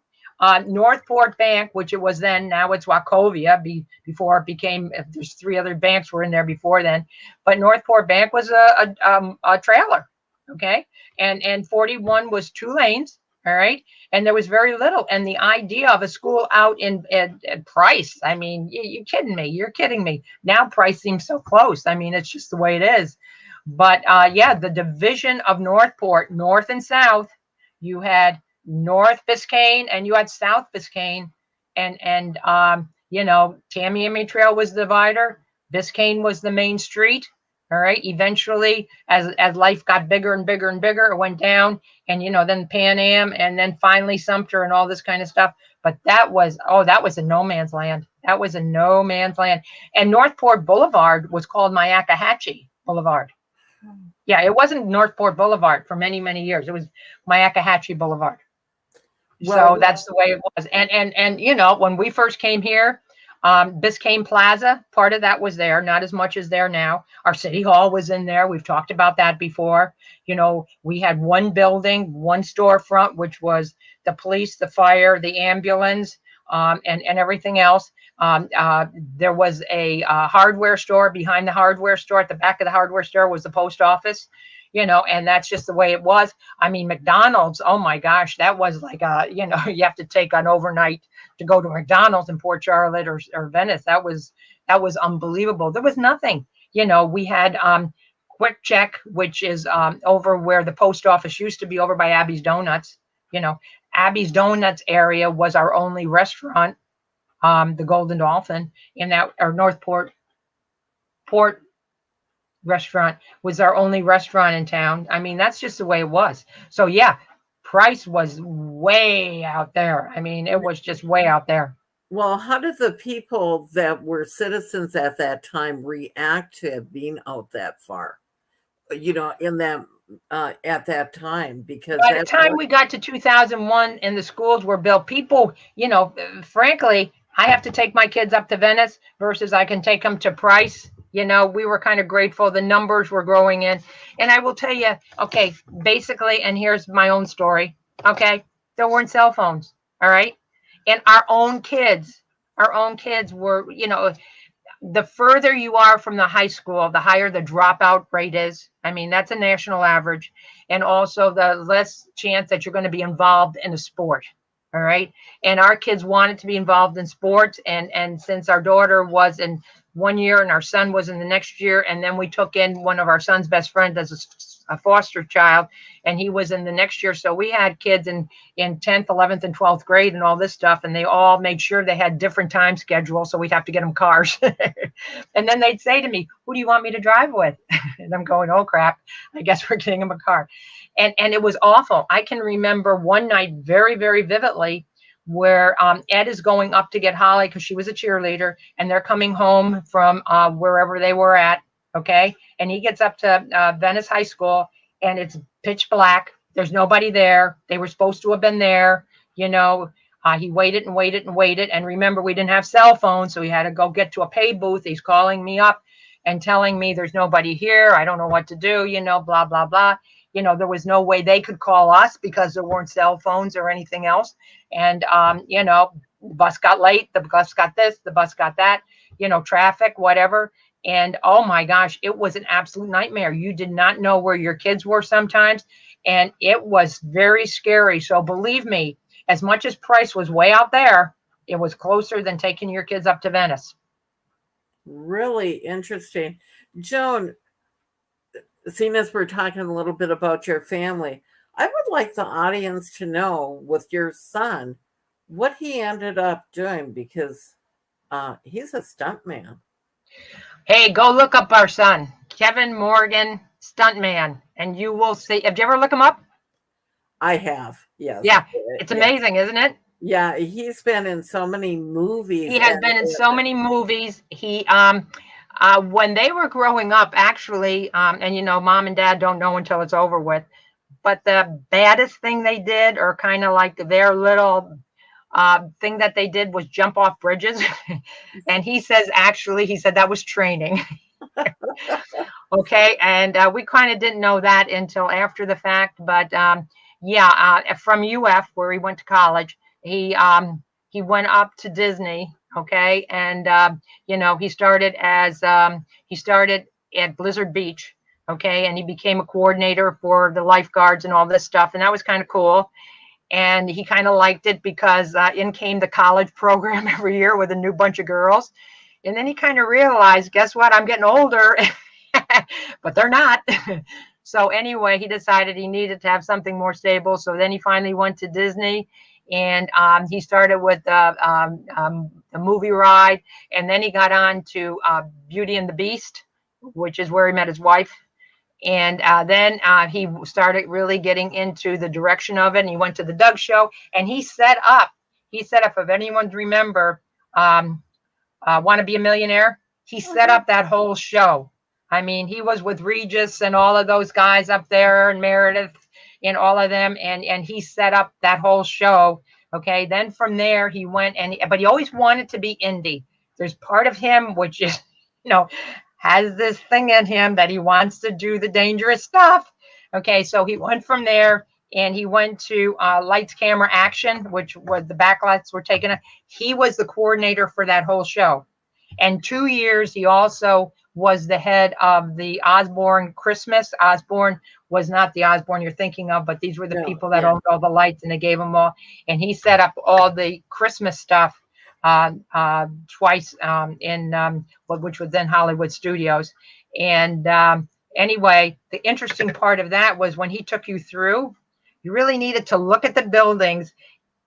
Northport Bank, which it was then. Now it's Wachovia. Before it became, there's 3 other banks were in there before then. But Northport Bank was a trailer. Okay. And 41 was 2 lanes. All right. And there was very little. And the idea of a school out in Price, I mean, you're kidding me. You're kidding me. Now Price seems so close. I mean, it's just the way it is. But the division of Northport, north and south, you had North Biscayne and you had South Biscayne. And Tamiami Trail was the divider. Biscayne was the main street. All right. Eventually, as life got bigger and bigger and bigger, it went down. And, then Pan Am and then finally Sumter and all this kind of stuff. But that was a no man's land. That was a no man's land. And Northport Boulevard was called Myakkahatchee Boulevard. Yeah, it wasn't Northport Boulevard for many, many years. It was Myakkahatchee Boulevard. So that's the way it was. And when we first came here, Biscayne Plaza, part of that was there, not as much as there now. Our city hall was in there. We've talked about that before. We had 1 building, 1 storefront, which was the police, the fire, the ambulance, and everything else. There was a hardware store. Behind the hardware store, at the back of the hardware store, was the post office. And that's just the way it was. I mean, McDonald's, oh my gosh, that was like you have to take an overnight to go to McDonald's in Port Charlotte or Venice. That was unbelievable. There was nothing. We had Quick Check, which is over where the post office used to be, over by Abby's Donuts. Abby's Donuts area was our only restaurant. The Golden Dolphin in that, or Northport Port restaurant was our only restaurant in town. I mean, that's just the way it was. So yeah, Price was way out there. I mean, it was just way out there. Well, how did the people that were citizens at that time react to being out that far? In that at that time, because by the time we got to 2001 and the schools were built, people, frankly, I have to take my kids up to Venice versus I can take them to Price. We were kind of grateful. The numbers were growing in. And I will tell you, okay, basically, and here's my own story. Okay. There weren't cell phones. All right. And our own kids were, the further you are from the high school, the higher the dropout rate is. I mean, that's a national average. And also the less chance that you're going to be involved in a sport. All right. And our kids wanted to be involved in sports. And since our daughter was in 1 year and our son was in the next year, and then we took in one of our son's best friends as a a foster child, and he was in the next year. So we had kids in 10th, 11th, and 12th grade and all this stuff, and they all made sure they had different time schedules, so we'd have to get them cars. And then they'd say to me, "Who do you want me to drive with?" And I'm going, "Oh crap, I guess we're getting them a car." And it was awful. I can remember one night very, very vividly where Ed is going up to get Holly because she was a cheerleader, and they're coming home from wherever they were at. Okay. And he gets up to Venice High School, and it's pitch black. There's nobody there. They were supposed to have been there. You know, he waited and waited and waited. And remember, we didn't have cell phones, so he had to go get to a pay booth. He's calling me up and telling me there's nobody here. I don't know what to do, you know, blah, blah, blah. You know, there was no way they could call us because there weren't cell phones or anything else. And, you know, the bus got late, the bus got this, the bus got that, you know, traffic, whatever. And oh my gosh, it was an absolute nightmare. You did not know where your kids were sometimes. And it was very scary. So believe me, as much as price was way out there, it was closer than taking your kids up to Venice. Really interesting. Joan, seeing as we're talking a little bit about your family, I would like the audience to know with your son what he ended up doing, because he's a stuntman. Hey, go look up our son, Kevin Morgan, stuntman, and you will see. Have you ever looked him up? I have, yes. Yeah, it's amazing, isn't it? Yeah, he's been in so many movies. He has been in so many movies. He, when they were growing up, actually, and you know, mom and dad don't know until it's over with, but the baddest thing they did, or kind of like their little thing that they did, was jump off bridges. And he says, actually, he said that was training. Okay. And we kind of didn't know that until after the fact. But yeah, from UF, where he went to college, he went up to Disney. Okay. And, you know, he started at Blizzard Beach. Okay. And he became a coordinator for the lifeguards and all this stuff. And that was kind of cool. And he kind of liked it because in came the college program every year with a new bunch of girls. And then he kind of realized, guess what? I'm getting older, but they're not. So anyway, he decided he needed to have something more stable. So then he finally went to Disney, and he started with the movie ride. And then he got on to Beauty and the Beast, which is where he met his wife. And then he started really getting into the direction of it. And he went to the Doug Show, and he set up, if anyone remember, Want to Be a Millionaire? He set up that whole show. I mean, he was with Regis and all of those guys up there, and Meredith and all of them. And he set up that whole show. Okay. Then from there he went, but he always wanted to be indie. There's part of him, which is, you know, has this thing in him that he wants to do the dangerous stuff. Okay, so he went from there, and he went to Lights, Camera, Action, which was the backlights were taken. He was the coordinator for that whole show. And 2 years, he also was the head of the Osborne Christmas. Osborne was not the Osborne you're thinking of, but these were the people that owned all the lights, and they gave them all. And he set up all the Christmas stuff twice which was then Hollywood Studios. And anyway, the interesting part of that was when he took you through, you really needed to look at the buildings.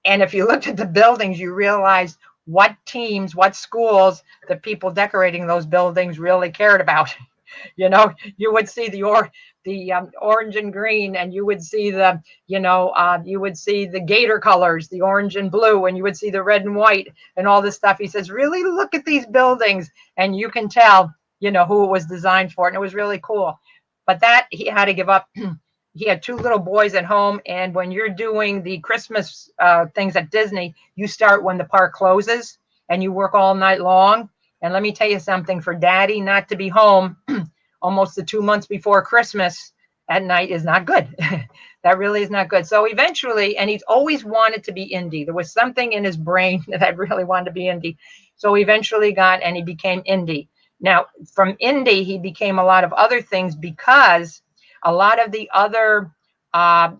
And if you looked at the buildings, you realized what teams, what schools, the people decorating those buildings really cared about. You know, you would see the orange and green, and you would see the, you would see the Gator colors, the orange and blue, and you would see the red and white and all this stuff. He says, really look at these buildings, and you can tell, you know, who it was designed for. And it was really cool. But that he had to give up. He had 2 little boys at home. And when you're doing the Christmas things at Disney, you start when the park closes, and you work all night long. And let me tell you something, for daddy not to be home almost the 2 months before Christmas at night is not good. That really is not good. So eventually, and he's always wanted to be indie. There was something in his brain that I really wanted to be indie. So he eventually he became indie. Now, from indie, he became a lot of other things, because a lot of the other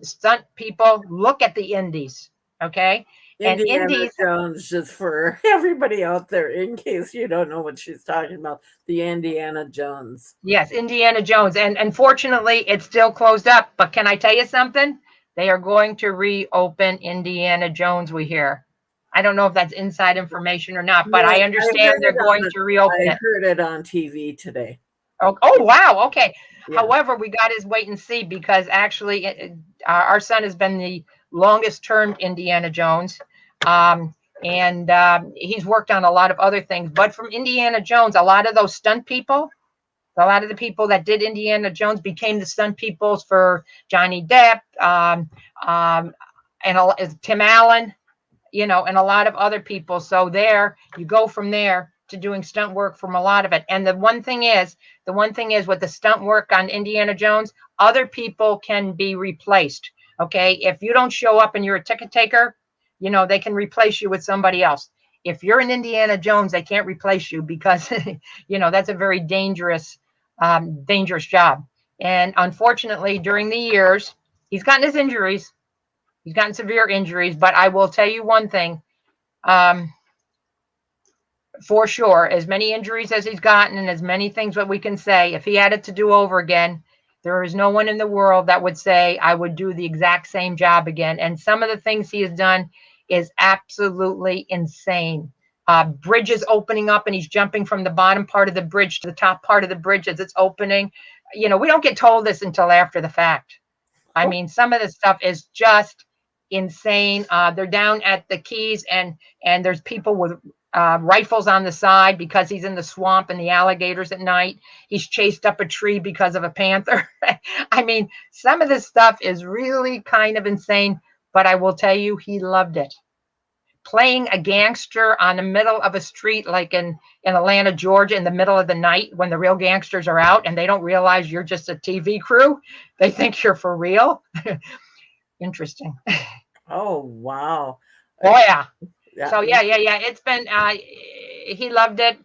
stunt people look at the indies. Okay. And Indiana indies, Jones, just for everybody out there, in case you don't know what she's talking about, the Indiana Jones. yes, Indiana Jones. And unfortunately, it's still closed up. But can I tell you something? They are going to reopen Indiana Jones, we hear. I don't know if that's inside information or not, but Yeah, I understand they're going to reopen I it. heard it on TV today. Oh, wow. Okay. Yeah. However, we got to wait and see because actually our son has been the longest term Indiana Jones. And he's worked on a lot of other things. But from Indiana Jones, a lot of those stunt people, a lot of the people that did Indiana Jones became the stunt peoples for Johnny Depp and Tim Allen, and a lot of other people. So there you go from there to doing stunt work from a lot of it. And the one thing is with the stunt work on Indiana Jones, other people can be replaced. Okay. If you don't show up and you're a ticket taker, they can replace you with somebody else. If you're an Indiana Jones, they can't replace you because, that's a very dangerous job. And unfortunately, during the years, he's gotten his injuries. He's gotten severe injuries, but I will tell you one thing, for sure, as many injuries as he's gotten and as many things that we can say, if he had it to do over again, there is no one in the world that would say I would do the exact same job again. And some of the things he has done is absolutely insane. Bridges opening up and he's jumping from the bottom part of the bridge to the top part of the bridge as it's opening. We don't get told this until after the fact. I mean, some of this stuff is just insane. They're down at the Keys and there's people with rifles on the side because he's in the swamp and the alligators at night. He's chased up a tree because of a panther. I mean, some of this stuff is really kind of insane, but I will tell you, he loved it. Playing a gangster on the middle of a street, like in Atlanta, Georgia, in the middle of the night when the real gangsters are out and they don't realize you're just a TV crew. They think you're for real. Interesting. Oh, wow. Oh, yeah. So, yeah. It's been, he loved it.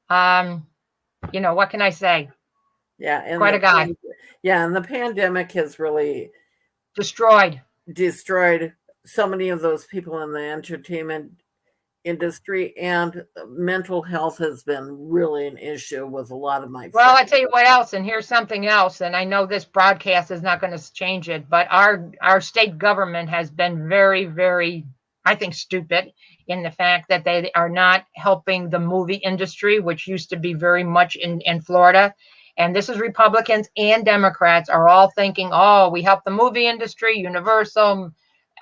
What can I say? Yeah. And quite a guy. Yeah. And the pandemic has really destroyed so many of those people in the entertainment industry, and mental health has been really an issue with a lot of my friends. Well, I tell you what else, and here's something else, and I know this broadcast is not going to change it, but our state government has been very, very, I think, stupid in the fact that they are not helping the movie industry, which used to be very much in Florida. And this is Republicans and Democrats are all thinking, oh, we help the movie industry, Universal,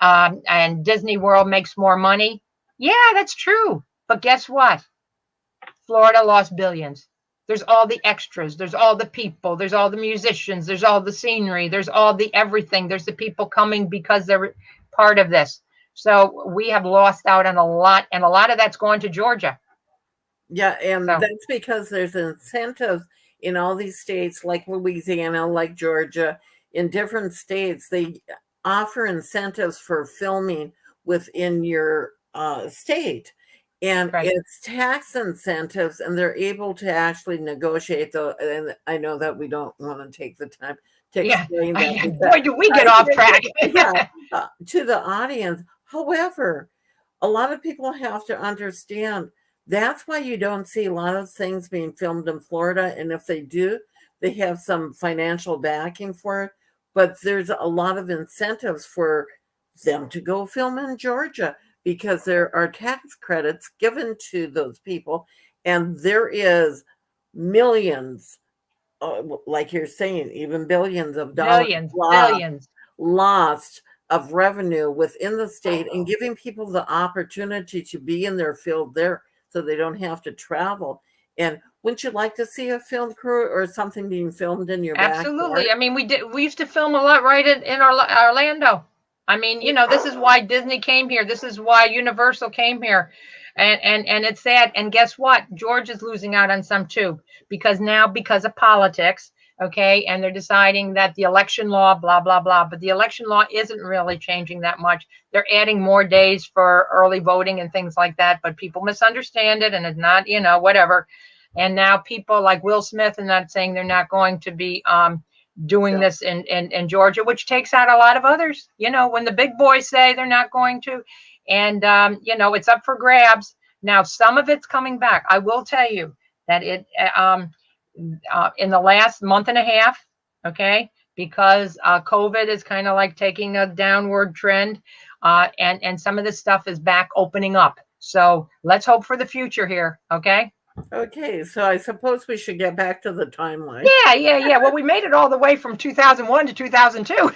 and Disney World makes more money. Yeah, that's true. But guess what? Florida lost billions. There's all the extras. There's all the people. There's all the musicians. There's all the scenery. There's all the everything. There's the people coming because they're part of this. So we have lost out on a lot. And a lot of that's going to Georgia. Yeah. And that's because there's incentives in all these states like Louisiana, like Georgia. In different states, they offer incentives for filming within your state, and it's tax incentives, and they're able to actually negotiate those. And I know that we don't want to take the time to explain that. Boy, do we get off track. To the audience. However, a lot of people have to understand that's why you don't see a lot of things being filmed in Florida, and if they do, they have some financial backing for it. But there's a lot of incentives for them to go film in Georgia because there are tax credits given to those people. And there is millions, like you're saying, even billions of dollars billions lost of revenue within the state, and giving people the opportunity to be in their field there so they don't have to travel. And wouldn't you like to see a film crew or something being filmed in your backyard? Absolutely. I mean, we used to film a lot right in Orlando. I mean, this is why Disney came here. This is why Universal came here. And it's sad. And guess what? Georgia's losing out on some too, because of politics. Okay. And they're deciding that the election law, blah, blah, blah. But the election law isn't really changing that much. They're adding more days for early voting and things like that. But people misunderstand it, and it's not, whatever. And now people like Will Smith and that saying they're not going to be doing this in Georgia, which takes out a lot of others. When the big boys say they're not going to, And, you know, it's up for grabs. Now, some of it's coming back. I will tell you that in the last month and a half, okay, because COVID is kind of like taking a downward trend, and some of this stuff is back opening up. So let's hope for the future here, okay? Okay, so I suppose we should get back to the timeline. Yeah. Well, we made it all the way from 2001 to 2002. Yay!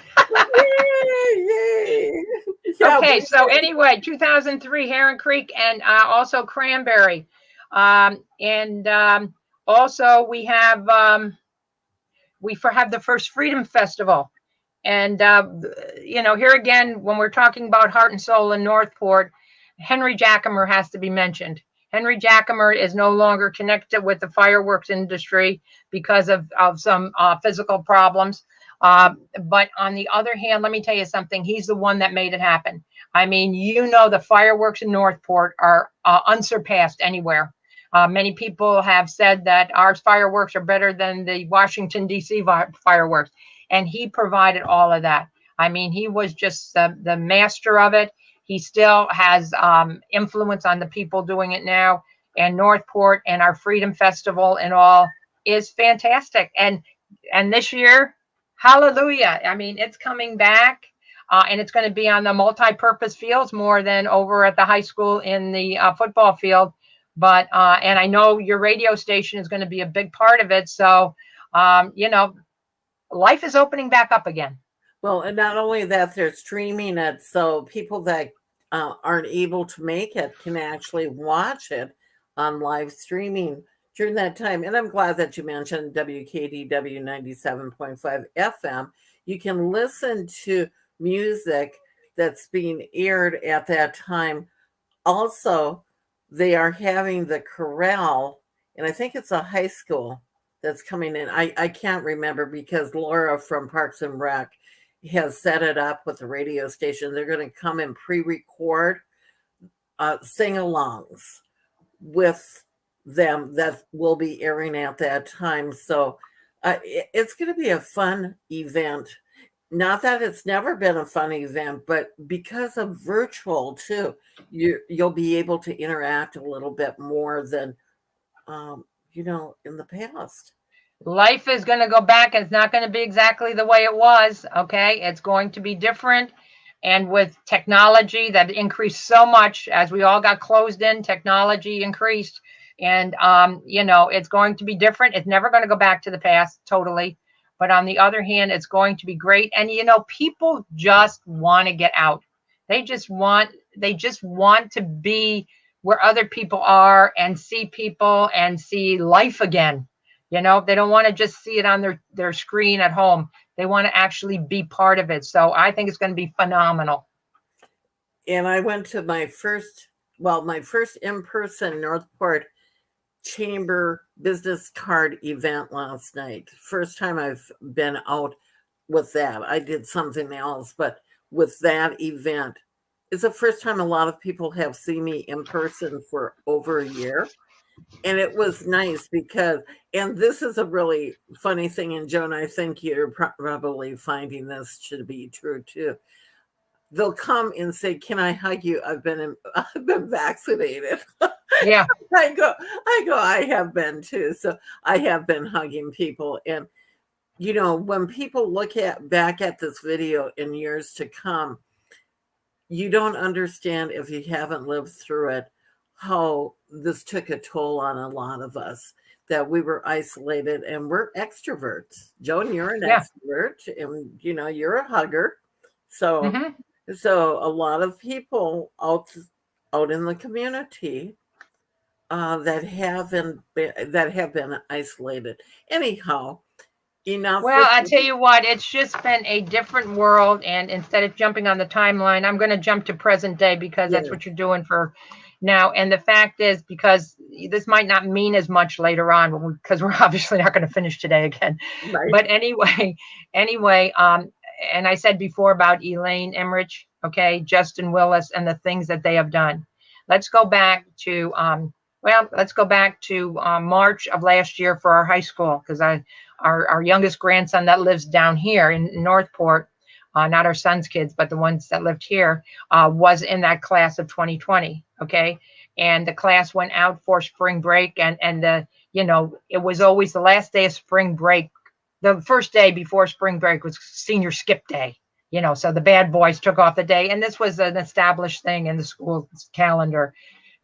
Yeah, Okay, so anyway, 2003, Heron Creek, and also Cranberry. Also we have the first Freedom Festival. And, you know, here again, when we're talking about heart and soul in Northport, Henry Jackamer has to be mentioned. Henry Jackamer is no longer connected with the fireworks industry because of some physical problems. But on the other hand, let me tell you something. He's the one that made it happen. I mean, you know, the fireworks in Northport are unsurpassed anywhere. Many people have said that our fireworks are better than the Washington, D.C. fireworks. And he provided all of that. I mean, he was just the master of it. He still has influence on the people doing it now. And Northport and our Freedom Festival and all is fantastic. And this year, hallelujah. I mean, it's coming back. And it's going to be on the multi-purpose fields more than over at the high school in the football field. But and I know your radio station is going to be a big part of it. So, you know, life is opening back up again. Well, and not only that, they're streaming it, so people that aren't able to make it can actually watch it on live streaming during that time. And I'm glad that you mentioned WKDW 97.5 FM. You can listen to music that's being aired at that time. Also, they are having the chorale, and I think it's a high school that's coming in. I can't remember because Laura from Parks and Rec has set it up with the radio station. They're going to come and pre-record sing-alongs with them that will be airing at that time. So it's going to be a fun event. Not that it's never been a fun event, but because of virtual too, you'll be able to interact a little bit more than you know, in the past. Life is going to go back. It's not going to be exactly the way it was. Okay. It's going to be different. And with technology that increased so much as we all got closed in, technology increased. And, you know, it's going to be different. It's never going to go back to the past totally. But on the other hand, it's going to be great. And, you know, people just want to get out. They just want to be where other people are and see people and see life again. You know, they don't want to just see it on their screen at home. They want to actually be part of it. So I think it's going to be phenomenal. And I went to my first in-person Northport Chamber business card event last night. First time I've been out with that. I did something else, but with that event, it's the first time a lot of people have seen me in person for over a year. And it was nice because, and this is a really funny thing, and Joan, I think you're probably finding this to be true too. They'll come and say, "Can I hug you? I've been vaccinated." Yeah. I go, I have been too. So I have been hugging people. And, you know, when people look back at this video in years to come, you don't understand if you haven't lived through it, how this took a toll on a lot of us, that we were isolated and we're extroverts. Joan, you're an extrovert and, you know, you're a hugger. So, so a lot of people out in the community that have been isolated. Anyhow, enough. Well, I tell you what, it's just been a different world. And instead of jumping on the timeline, I'm going to jump to present day because that's what you're doing for now. And the fact is, because this might not mean as much later on because we're obviously not going to finish today again. Right. But anyway, and I said before about Elaine Emmerich, okay, Justin Willis, and the things that they have done. Let's go back to March of last year for our high school, because our youngest grandson that lives down here in Northport, not our son's kids, but the ones that lived here, was in that class of 2020. Okay. And the class went out for spring break, and it was always the last day of spring break. The first day before spring break was senior skip day, so the bad boys took off the day. And this was an established thing in the school calendar.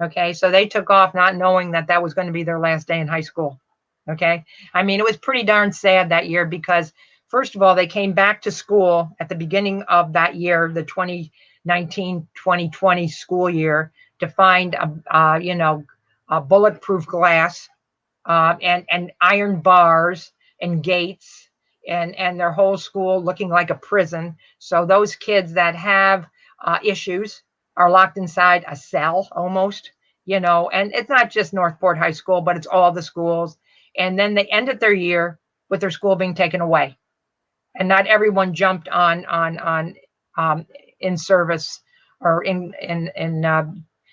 Okay. So they took off not knowing that that was going to be their last day in high school. Okay. I mean, it was pretty darn sad that year because, first of all, they came back to school at the beginning of that year, the 2019-2020 school year, to find a bulletproof glass, and iron bars and gates, and their whole school looking like a prison. So those kids that have issues are locked inside a cell almost, and it's not just Northport High School, but it's all the schools. And then they ended their year with their school being taken away. And not everyone jumped on in service or in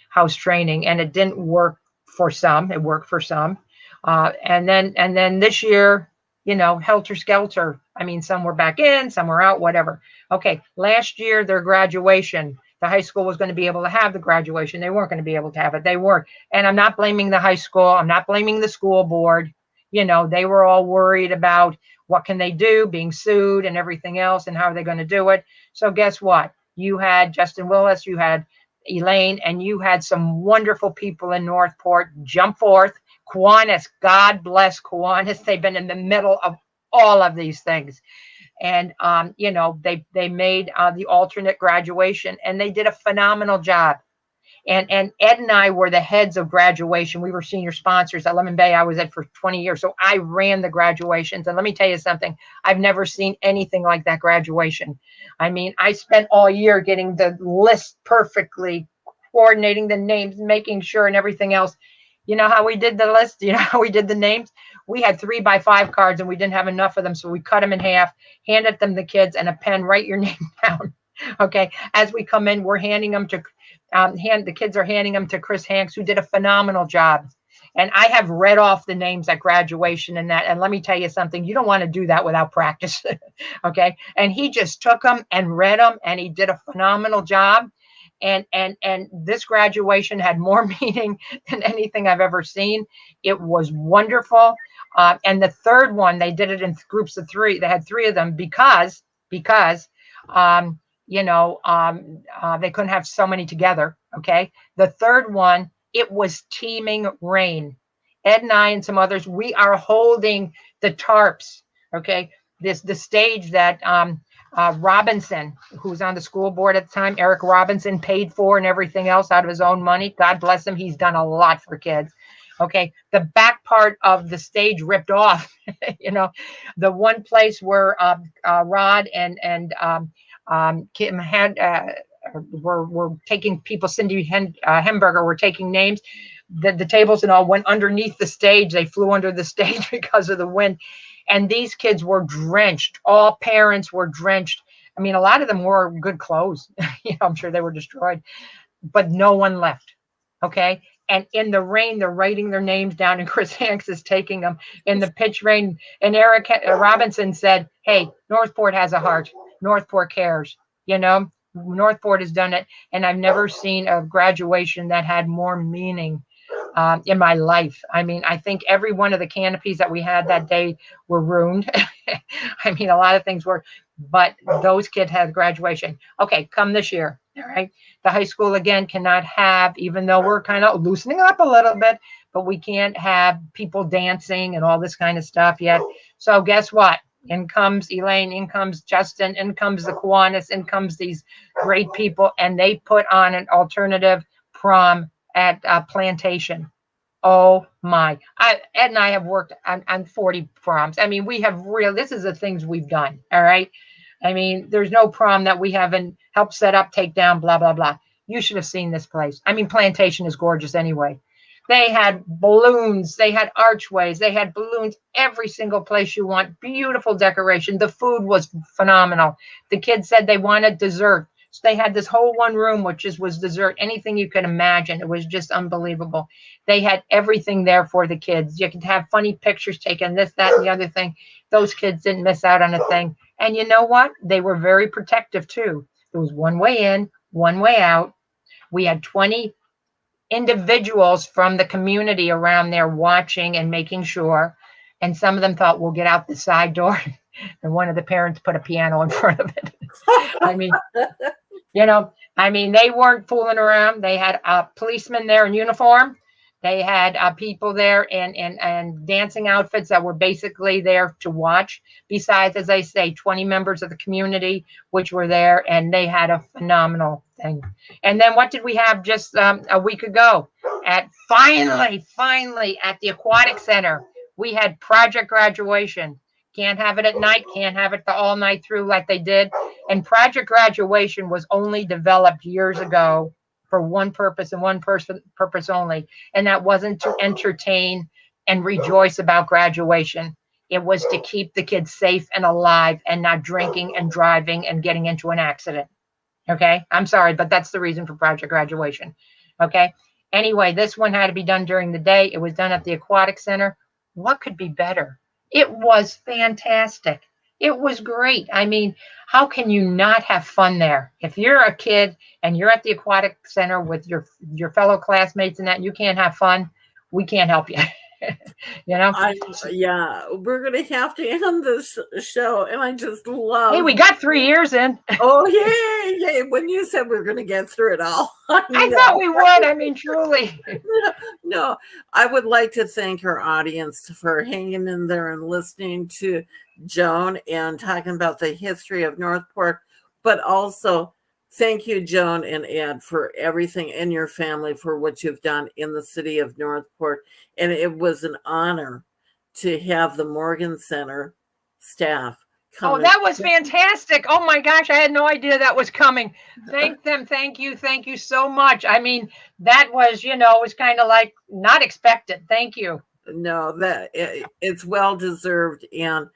house training, and it didn't work for some. It worked for some, and then this year, helter skelter. I mean, some were back in, some were out, whatever. Okay, last year their graduation, the high school was going to be able to have the graduation. They weren't going to be able to have it. They weren't, and I'm not blaming the high school. I'm not blaming the school board. They were all worried about what can they do, being sued and everything else, and how are they going to do it. So guess what? You had Justin Willis, you had Elaine, and you had some wonderful people in Northport jump forth. Kiwanis, God bless Kiwanis. They've been in the middle of all of these things. And, they made the alternate graduation, and they did a phenomenal job. And Ed and I were the heads of graduation. We were senior sponsors at Lemon Bay. I was at for 20 years. So I ran the graduations. And let me tell you something. I've never seen anything like that graduation. I mean, I spent all year getting the list perfectly, coordinating the names, making sure, and everything else. You know how we did the list? You know how we did the names? We had 3x5 cards, and we didn't have enough of them. So we cut them in half, handed them the kids, and a pen, write your name down. Okay. As we come in, we're handing them to the kids are handing them to Chris Hanks, who did a phenomenal job. And I have read off the names at graduation and that. And let me tell you something, you don't want to do that without practice. Okay. And he just took them and read them, and he did a phenomenal job. And this graduation had more meaning than anything I've ever seen. It was wonderful. And the third one, they did it in groups of 3. They had 3 of them because they couldn't have so many together. Okay. The third one, it was teeming rain. Ed and I and some others, we are holding the tarps. Okay. The stage that Robinson, who was on the school board at the time, Eric Robinson, paid for and everything else out of his own money. God bless him. He's done a lot for kids. Okay. The back part of the stage ripped off, the one place where Rod and Kim had were taking people, Cindy Hemberger were taking names. The tables and all went underneath the stage. They flew under the stage because of the wind. And these kids were drenched. All parents were drenched. I mean, a lot of them wore good clothes. I'm sure they were destroyed, but no one left. Okay. And in the rain, they're writing their names down, and Chris Hanks is taking them in the pitch rain. And Eric Robinson said, "Hey, Northport has a heart. Northport cares. Northport has done it." And I've never seen a graduation that had more meaning in my life. I mean, I think every one of the canopies that we had that day were ruined. I mean, a lot of things were, but those kids had graduation. Okay, come this year. All right. The high school again cannot have, even though we're kind of loosening up a little bit, but we can't have people dancing and all this kind of stuff yet. So guess what? In comes Elaine, in comes Justin, in comes the Kiwanis, in comes these great people, and they put on an alternative prom at Plantation. Oh my. Ed and I have worked on 40 proms. I mean, this is the things we've done. All right. I mean, there's no prom that we haven't helped set up, take down, blah, blah, blah. You should have seen this place. I mean, Plantation is gorgeous anyway. They had balloons, they had archways, they had balloons, every single place you want. Beautiful decoration. The food was phenomenal. The kids said they wanted dessert. So they had this whole one room, which was dessert, anything you could imagine. It was just unbelievable. They had everything there for the kids. You could have funny pictures taken, this, that, and the other thing. Those kids didn't miss out on a thing. And you know what? They were very protective too. It was one way in, one way out. We had 20 individuals from the community around there watching and making sure. And some of them thought, we'll get out the side door. And one of the parents put a piano in front of it. I mean, they weren't fooling around. They had a policeman there in uniform. They had people there in dancing outfits that were basically there to watch. Besides, as I say, 20 members of the community, which were there, and they had a phenomenal thing. And then what did we have just a week ago? Finally, at the Aquatic Center, we had project graduation. Can't have it at night, can't have it all night through like they did. And project graduation was only developed years ago for one purpose and one purpose only. And that wasn't to entertain and rejoice about graduation. It was to keep the kids safe and alive and not drinking and driving and getting into an accident. Okay, I'm sorry, but that's the reason for project graduation. Okay, anyway, this one had to be done during the day. It was done at the Aquatic Center. What could be better? It was fantastic. It was great. I mean, how can you not have fun there? If you're a kid and you're at the Aquatic Center with your fellow classmates and that, and you can't have fun, we can't help you. We're going to have to end this show. And I just love. Hey, we got 3 years in. Oh, yay. When you said we were going to get through it all. I thought we would. I mean, truly. No, I would like to thank our audience for hanging in there and listening to Joan and talking about the history of Northport, but also thank you, Joan and Ed, for everything and your family for what you've done in the city of Northport. And it was an honor to have the Morgan Center staff come. Oh, that was fantastic. Oh my gosh, I had no idea that was coming. Thank them. Thank you so much. I mean, that was, it was kind of like not expected. Thank you. No, it's well deserved. And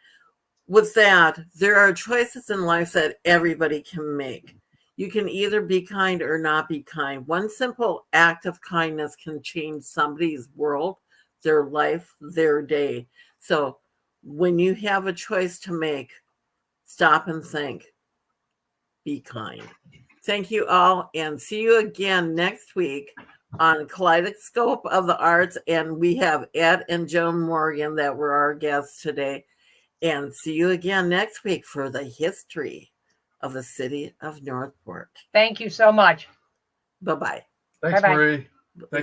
with that, there are choices in life that everybody can make. You can either be kind or not be kind. One simple act of kindness can change somebody's world, their life, their day. So when you have a choice to make, stop and think. Be kind. Thank you all, and see you again next week on Kaleidoscope of the Arts. And we have Ed and Joan Morgan that were our guests today. And see you again next week for the history of the city of Northport. Thank you so much. Bye-bye. Thanks, Bye-bye. Marie.